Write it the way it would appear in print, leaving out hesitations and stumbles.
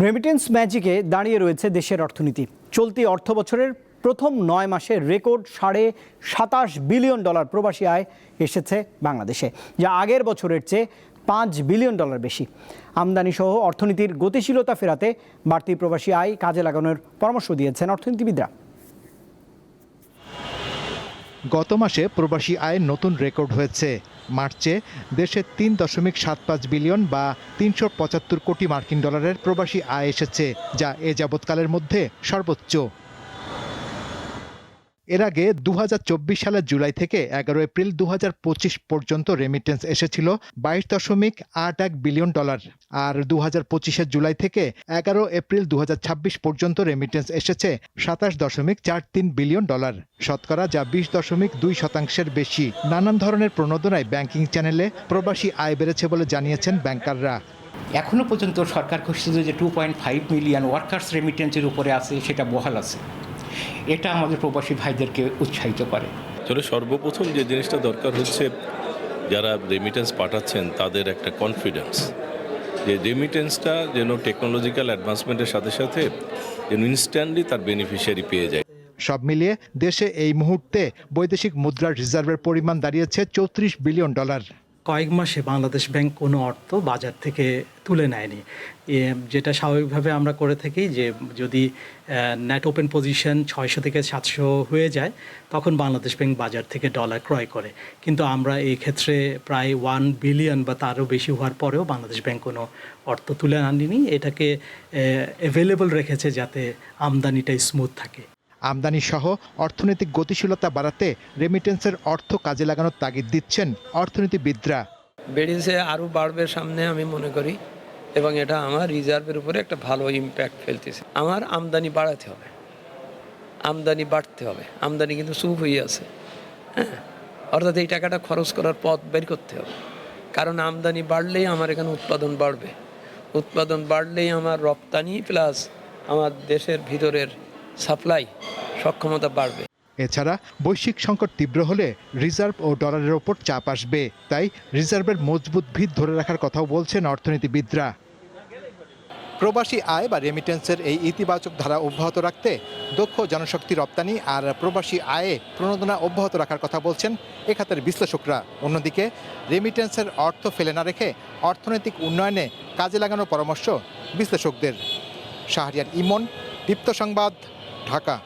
Remittance ম্যাজিকে দাঁড়িয়ে রয়েছে দেশের অর্থনীতি। চলতি অর্থবছরের প্রথম 9 মাসে রেকর্ড $27.5 বিলিয়ন প্রবাসী আয় এসেছে বাংলাদেশে, যা আগের বছরের চেয়ে $5 বিলিয়ন বেশি। আমদানি সহ অর্থনীতির গতিশীলতা ফেরাতে বাড়তি প্রবাসী আয় কাজে লাগানোর পরামর্শ দিয়েছেন অর্থনীতিবিদরা। গত মাসে প্রবাসী আয়ের নতুন রেকর্ড হয়েছে। মার্চে দেশে 3.75 বিলিয়ন বা 375 কোটি মার্কিন ডলারের প্রবাসী আয় এসেছে, যা এ যাবৎকালের মধ্যে সর্বোচ্চ। এর আগে 2024 সালের জুলাই থেকে 11 এপ্রিল 2025 পর্যন্ত রেমিটেন্স এসেছিল $22.81 বিলিয়ন, আর 2025-এর জুলাই থেকে 11 এপ্রিল 2026 পর্যন্ত রেমিটেন্স এসেছে $27.43 বিলিয়ন, শতকরা যা 20.2% বেশি। নানান ধরনের প্রণোদনায় ব্যাংকিং চ্যানেলে প্রবাসী আয় বেড়েছে বলে জানিয়েছেন ব্যাংকাররা। এখনো পর্যন্ত সরকার ঘোষিত যে 2.5 মিলিয়ন ওয়ার্কার্স রেমিটেন্সের উপরে আছে, সেটা বহাল আছে। এটা আমাদের প্রবাসী ভাইদেরকে উৎসাহিত করে। আসলে সর্বপ্রথম যে জিনিসটা দরকার হচ্ছে, যারা রেমিটেন্স পাঠাচ্ছেন তাদের একটা কনফিডেন্স, যে রেমিটেন্সটা যেন টেকনোলজিক্যাল অ্যাডভান্সমেন্টের সাথে সাথে যেন ইনস্ট্যান্টলি তার বেনিফিশিয়ারি পেয়ে যায়। সব মিলিয়ে দেশে এই মুহূর্তে বৈদেশিক মুদ্রার রিজার্ভের পরিমাণ দাঁড়িয়েছে $34 বিলিয়ন। কয়েক মাসে বাংলাদেশ ব্যাংক কোনো অর্থ বাজার থেকে তুলে নেয়নি, যেটা স্বাভাবিকভাবে আমরা করে থাকি। যে যদি নেট ওপেন পজিশন 600 থেকে 700 হয়ে যায়, তখন বাংলাদেশ ব্যাংক বাজার থেকে ডলার ক্রয় করে। কিন্তু আমরা এই ক্ষেত্রে প্রায় 1 বিলিয়ন বা তারও বেশি হওয়ার পরেও বাংলাদেশ ব্যাংক কোনো অর্থ তুলে আনেনি। এটাকে অ্যাভেলেবল রেখেছে যাতে আমদানিটা স্মুথ থাকে। আমদানি সহ অর্থনৈতিক গতিশীলতা বাড়াতে রেমিটেন্সের অর্থ কাজে লাগানোর তাগিদ দিচ্ছেন অর্থনীতিবিদরা। বেড়েছে, আরও বাড়বে সামনে আমি মনে করি, এবং এটা আমার রিজার্ভের উপরে একটা ভালো ইম্প্যাক্ট ফেলতেছে। আমার আমদানি বাড়াতে হবে, আমদানি বাড়তে হবে। আমদানি কিন্তু চুপ হয়ে আছে, হ্যাঁ, অর্থাৎ এই টাকাটা খরচ করার পথ বের করতে হবে। কারণ আমদানি বাড়লেই আমার এখানে উৎপাদন বাড়বে, উৎপাদন বাড়লেই আমার রপ্তানি প্লাস আমার দেশের ভিতরের সাপ্লাই সক্ষমতা বাড়বে। এছাড়া বৈশ্বিক সংকট তীব্র হলে রিজার্ভ ও ডলারের ওপর চাপ আসবে, তাই রিজার্ভের মজবুত ভিত ধরে রাখার কথাও বলছেন অর্থনীতিবিদরা। প্রবাসী আয় বা রেমিটেন্সের এই ইতিবাচক ধারা অব্যাহত রাখতে দক্ষ জনশক্তি রপ্তানি আর প্রবাসী আয়ে প্রণোদনা অব্যাহত রাখার কথা বলছেন এ খাতের বিশ্লেষকরা। অন্যদিকে রেমিটেন্সের অর্থ ফেলে না রেখে অর্থনৈতিক উন্নয়নে কাজে লাগানোর পরামর্শ বিশ্লেষকদের। শাহরিয়ার ইমন, দীপ্ত সংবাদ, ঢাকা।